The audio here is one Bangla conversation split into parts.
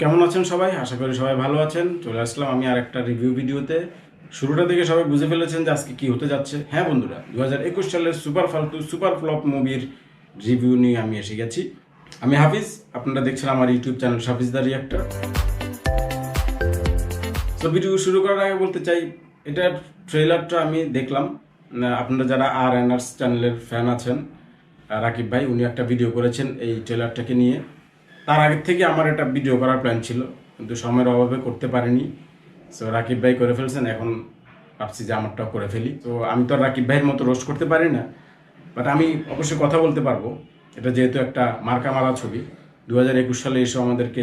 কেমন আছেন সবাই? আশা করি সবাই ভালো আছেন। চলে আসলাম আমি আর একটা রিভিউ ভিডিওতে। শুরুটা থেকে সবাই বুঝে ফেলেছেন যে আজকে কি হতে যাচ্ছে। হ্যাঁ বন্ধুরা, 2021 সালের সুপার ফালতু সুপার ফ্লপ মুভির রিভিউ নিয়ে আমি এসে গেছি। আমি হাফিজ, আপনারা দেখছেন আমার YouTube channel Hafiz the reactor. তো ভিডিও শুরু করার আগে বলতে চাই, এটার ট্রেলারটা আমি দেখলাম। আপনারা যারা RNR's চ্যানেলের ফ্যান আছেন, রাকিব ভাই উনি একটা ভিডিও করেছেন এই ট্রেলারটাকে নিয়ে। তার আগের থেকে আমার একটা ভিডিও করার প্ল্যান ছিল, কিন্তু সময়ের অভাবে করতে পারিনি। সো রাকিব ভাই করে ফেলছেন, এখন ভাবছি যে আমারটাও করে ফেলি। তো আমি তো আর রাকিব ভাইয়ের মতো রোস্ট করতে পারি না, বাট আমি অবশ্যই কথা বলতে পারবো। এটা যেহেতু একটা মার্কা মারা ছবি, 2021 সালে এসে আমাদেরকে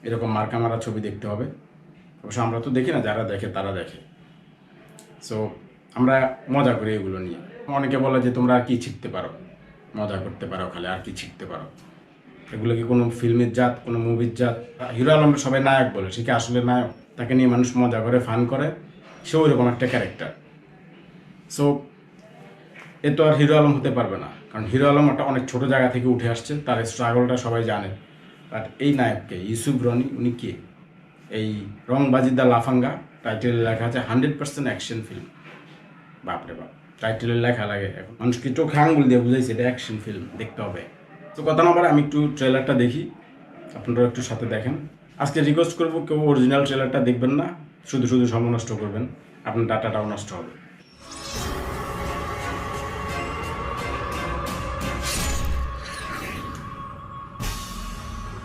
এরকম মার্কা মারা ছবি দেখতে হবে। অবশ্য আমরা তো দেখি না, যারা দেখে তারা দেখে। সো আমরা মজা করি এগুলো নিয়ে। অনেকে বলে যে তোমরা আর কি শিখতে পারো, মজা করতে পারো, খালি আর কি শিখতে পারো। এগুলো কি কোনো ফিল্মের জাত, কোনো মুভির জাত? হিরো আলমকে সবাই নায়ক বলে, সে কি আসলে নায়ক? তাকে নিয়ে মানুষ মজা করে, ফান করে, সে ওইরকম একটা ক্যারেক্টার। সো এ তো আর হিরো আলম হতে পারবে না, কারণ হিরো আলম একটা অনেক ছোটো জায়গা থেকে উঠে আসছে, তার স্ট্রাগলটা সবাই জানে। বাট এই নায়ককে, ইউসুফ রনি, উনি কে? এই রংবাজি দ্য লাফাঙ্গা টাইটেলে লেখা আছে 100% অ্যাকশন ফিল্ম। বাপরে বাপ, টাইটেলের লেখা লাগে, এখন মানুষকে চোখে আঙ্গুল দিয়ে বুঝাইছে এটা অ্যাকশন ফিল্ম, দেখতে হবে। তো কথা না বলে আমি একটু ট্রেলারটা দেখি, আপনারা একটু সাথে দেখেন। আজকে রিকোয়েস্ট করবো, কেউ অরিজিনাল ট্রেলারটা দেখবেন না, শুধু শুধু সময় নষ্ট করবেন, আপনার ডাটাটাও নষ্ট হবে।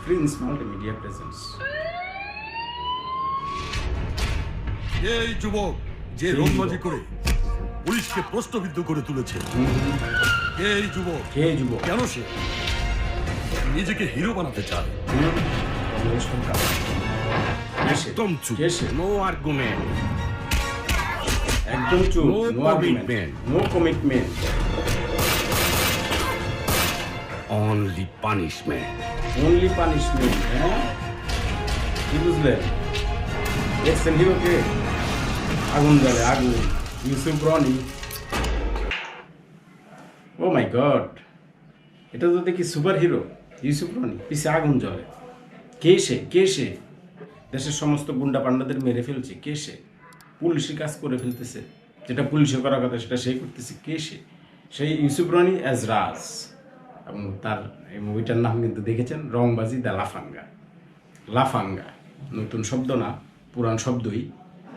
Prince multimedia presence. এই যুবক যে রংবাজি করে পুলিশকে প্রশ্নবিদ্ধ করে তুলেছে, এই যুবক কেন সে নিজেকে হিরো বানাতে চায়? একদম চুপ, নো আর্গুমেন্ট, একদম চুপ, no commitment, no commitment, only punishment, only punishment. হ্যাঁ, কি বুঝলেন? দেখছেন হিরোকে? আগুন জ্বলে, আগুন। Yusuf Roni, oh my god, এটা তো দেখি সুপার হিরো। ইউসুফ রনি, পিছে আগুন জ্বলে। কে সে? কে সে? দেশের সমস্ত গুন্ডা পান্ডাদের মেরে ফেলছে। কে সে? পুলিশি কাজ করে ফেলতেছে, যেটা পুলিশে করার কথা সেটা সেই করতেছে। কে সে? সেই ইউসুফ রনি অ্যাজ রাজ। এবং তার এই মুভিটার নাম কিন্তু দেখেছেন, রংবাজি দ্য লাফাঙ্গা। লাফাঙ্গা নতুন শব্দ না, পুরান শব্দই,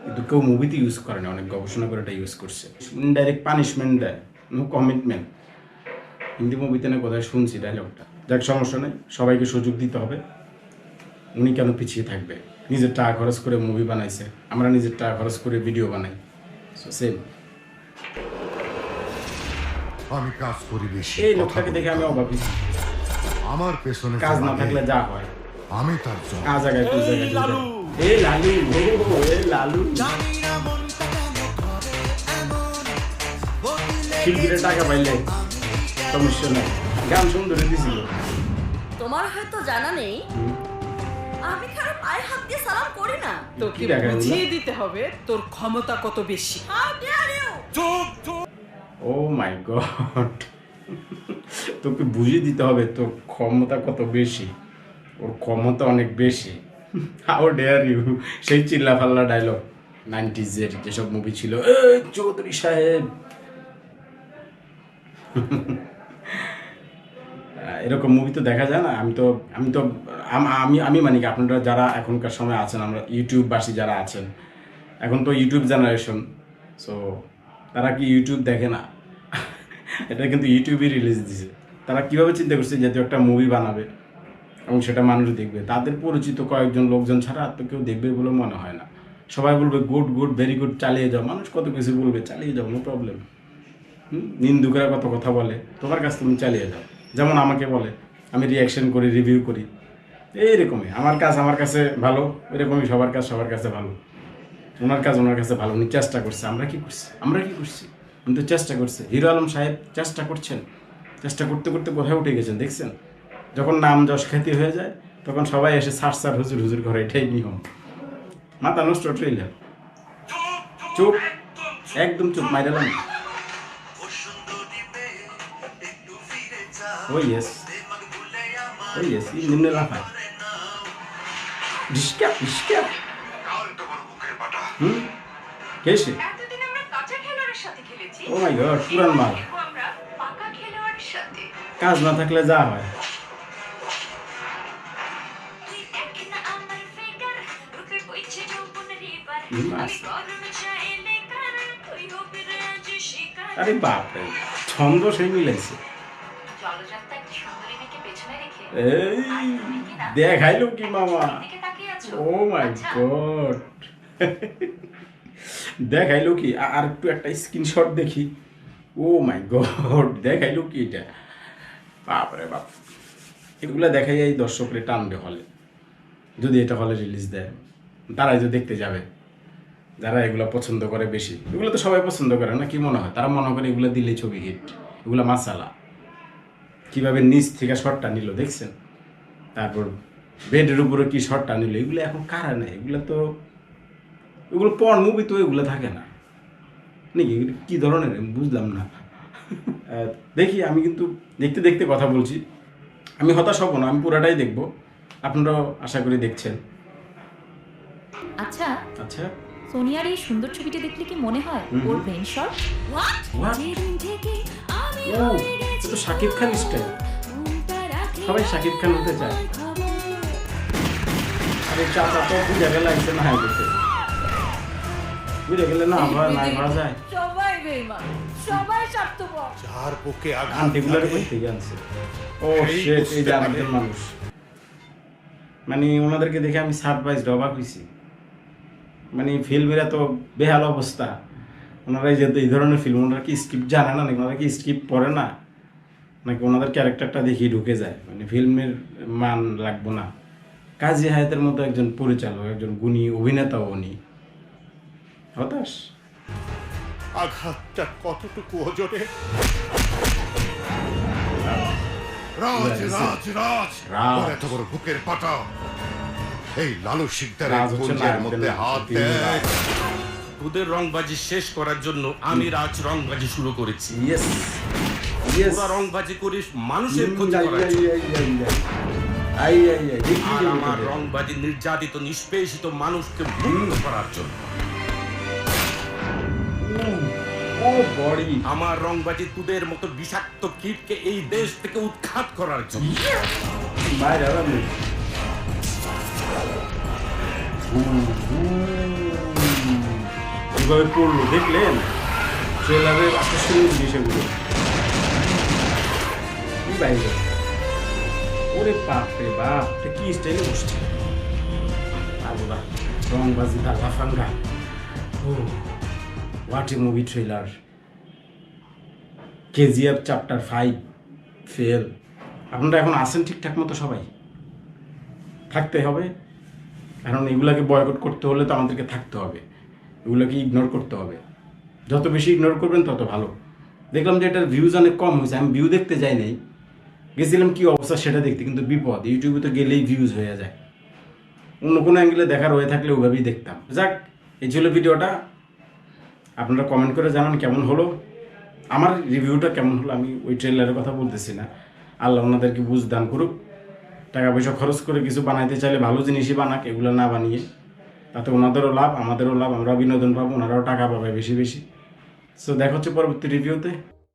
কিন্তু কেউ মুভিতে ইউজ করে না, অনেক গবেষণা করে এটা ইউজ করছে। ইনডাইরেক্ট পানিশমেন্ট দেয়, নো কমিটমেন্ট। হিন্দি মুভিতে না কোথায় শুনছি ডায়লগটা। যাক, সমস্যা নেই, সবাইকে সুযোগ দিতে হবে। উনি কেন পিছিয়ে থাকবে? নিজের টাকা খরচ করে মুভি বানাইছে, আমরা নিজের টাকা খরচ করে ভিডিও বানাই। So same. আমি কাজ করি বেশি, এই লোকটাকে দেখে আমি অবাক হয়েছি। আমার পেছনে কাজ না থাকলে যা হয়, আমি তার জন্য কাজ জায়গায় তুই জায়গায়। এই লালু, এই লালু, শিল্পীরা টাকা পাইলে সমস্যা নাই, গান সুন্দর দিছিল। তোমার হয়তো জানা নেই, আমি কারো পায়ে হাত দিয়ে সালাম করি না। তোকে দেখা গেল? বুঝিয়ে দিতে হবে তোর ক্ষমতা কত বেশি। How dare you? চুপ চুপ। ও মাই গড, তোকে বুঝিয়ে দিতে হবে তোর ক্ষমতা কত বেশি। ওর ক্ষমতা অনেক বেশি। হাউ ডেয়ার ইউ, সেই চিল্লা ফাল্লা ডায়লগ 90s এর যেসব মুভি ছিল, এই চৌধুরী সাহেব। এরকম মুভি তো দেখা যায় না। আমি মানি কি, আপনারা যারা এখনকার সময় আছেন, আমরা ইউটিউববাসী যারা আছেন, এখন তো ইউটিউব জেনারেশন, সো তারা কি ইউটিউব দেখে না? এটা কিন্তু ইউটিউবই রিলিজ দিছে। তারা কীভাবে চিন্তা করছে যে একটা মুভি বানাবে এবং সেটা মানুষ দেখবে? তাদের পরিচিত কয়েকজন লোকজন ছাড়া আর তো কেউ দেখবে বলে মনে হয় না। সবাই বলবে গুড গুড, ভেরি গুড, চালিয়ে যাও। মানুষ কত কিছু বলবে, চালিয়ে যাও, নো প্রবলেম। নিন্দুকরা কত কথা বলে, তোমার কাছে তুমি চালিয়ে যাও। যেমন আমাকে বলে, আমি রিয়াকশন করি, রিভিউ করি, এইরকমই। আমার কাছে ভালো, এরকমই সবার কাছে ভালো। ওনার কাছে ভালো, উনি চেষ্টা করছে। আমরা কি করছি? কিন্তু চেষ্টা করছে। হিরো আলম সাহেব চেষ্টা করছেন, চেষ্টা করতে করতে কোথায় উঠে গেছেন দেখছেন? যখন নাম যশ খ্যাতি হয়ে যায়, তখন সবাই এসে সার হুজুর হুজুর করে, এটাই নিয়ম। মাথা নষ্ট ট্রেলার। চুপ, একদম চুপ, মাইরালাম। ও ইয়েস, ইঞ্জিনে লাফায়। ডিসক্যাপ হুম কে সে এতদিন আমরা কাঁচা খেলোয়াড়ের সাথে খেলেছি। ও মাই গড পুরান মাল খেলবো আমরা পাকা খেলোয়াড়ের সাথে। কাজ না থাকলে যা হয় তুই দেখ না আমার ফিগার, রূপে বইছে যৌবনের এবার। মাস। আমি গরমে চাইলে কার, তুই হবি রে আজ শিকার। আরে বাপরে ছন্দ সেই মিলাইছে জলজান্ত একটা সুন্দরী মেয়েকে পেছনে রেখে এই দেখাইলো কি মামা দিকে তাকিয়ে আছো। ও মাই আচ্ছা, গড দেখাইলো কি আর একটু একটা স্ক্রিনশট দেখি ও মাই গড দেখাইলো কি এটা বাপরে বাপ এগুলা দেখাই এই দর্শকরে টানবে হলে যদি এটা হলে রিলিজ দেয় তারাই তো দেখতে যাবে যারা এগুলো পছন্দ করে বেশি এগুলো তো সবাই পছন্দ করে না কি মনে হয় তারা মনে করে এগুলো দিলে ছবি হিট এগুলো মাসালা কিভাবে নিচ থেকে শটটা নিল দেখছেন তারপর বেডের উপরে কি শটটা নিল এগুলো এখন কারা নেই এগুলো পর মুভি তো এগুলো থাকে না নাকি এগুলো কি ধরনের আমি বুঝলাম না দেখি আমি কিন্তু দেখতে দেখতে কথা বলছি আমি হতাশ হব না আমি পুরাটাই দেখব আপনারাও আশা করি দেখছেন আচ্ছা আচ্ছা সোনিয়ার এই সুন্দর ছবিটা দেখলে কি মনে হয় ওর ব্রেন শট হোয়াট What? ও এটা তো শাকিব খান স্টাইল সবাই শাকিব খান হতে চায় আরে চাচা তো বুঝে গেলে একজন হাই করতে বুঝে গেলে না আমরা নাই করা যায় সবাই বেইমান সবাই স্বার্থপর যার বুকে আঘাত আন্টিগুলার লাগে, কই থেকে আনছে ও সেই শেট বুঝতে এই যে পারে। আমাদের মানুষ মানে ওনাদেরকে দেখে আমি সারপ্রাইজ অবাক হয়েছি মানে ফিল্মের এত বেহাল অবস্থা ওনারা এই যে এই ধরনের ফিল্ম ওনারা কি স্ক্রিপ্ট জানে না নাকি ওনারা কি স্ক্রিপ্ট পড়ে না নাকি ওনাদের ক্যারেক্টারটা দেখি ঢুকে যায় মানে ফিল্মের মান লাগবো না কাজী হায়াতের মতো একজন পরিচালক একজন গুণী অভিনেতাও উনি হতাশ আঘাতটা কতটুকু ওজনে রাজ রাজ রাজ রাজ। ওর এত বড় বুকের পাটা এই লালু শিকদারের রাজ হচ্ছে গুঞ্জের নায়ক, মধ্যে হাত তিনি দেয় রাজ। তোদের রংবাজি শেষ করার জন্য আমি রাজ রংবাজি শুরু করেছি ইয়েস ইয়েস তোরা রংবাজি করিস মানুষের ক্ষতি করার জন্য। আর আমার রংবাজি নির্যাতিত নিষ্পেষিত মানুষকে মুক্ত করার জন্য। ও বডি আমার রংবাজি তোদের মতো বিষাক্ত কীটকে এই দেশ থেকে উৎখাত করার জন্য। বাইরে আরামে কিভাবে পড়লো দেখলেন ট্রেলারের আকর্ষণীয় জিনিস এগুলো কি বাইরে ওরে বাপ রে বাপ এটা কি স্টাইলে বসছে আল্লাহ রংবাজি দাদা ফাঙ্গা ও what a movie trailer KGF chapter 5 fail আপনারা এখন আসেন ঠিকঠাক মতো সবাই থাকতে হবে কারণ এগুলাকে বয়কট করতে হলে তো আমাদেরকে থাকতে হবে এগুলোকে ইগনোর করতে হবে যত বেশি ইগনোর করবেন তত ভালো দেখলাম যে এটার ভিউজ অনেক কম হয়েছে আমি ভিউ দেখতে যাই নাই গেছিলাম কী অবস্থা সেটা দেখতে কিন্তু বিপদ ইউটিউবে তো গেলেই ভিউজ হয়ে যায় অন্য কোনো অ্যাঙ্গেলে দেখার হয়ে থাকলে ওইভাবেই দেখতাম যাক এই ছিল ভিডিওটা আপনারা কমেন্ট করে জানান কেমন হলো আমার রিভিউটা কেমন হলো আমি ওই ট্রেলারের কথা বলতেছি না আল্লাহ ওনাদেরকে বুঝ দান করুক টাকা পয়সা খরচ করে কিছু বানাইতে চাইলে ভালো জিনিসই বানাক এগুলো না বানিয়ে তাতে ওনাদেরও লাভ আমাদেরও লাভ আমরা বিনোদন পাবো ওনারাও টাকা পাবে বেশি বেশি সো দেখা হচ্ছে পরবর্তী রিভিউতে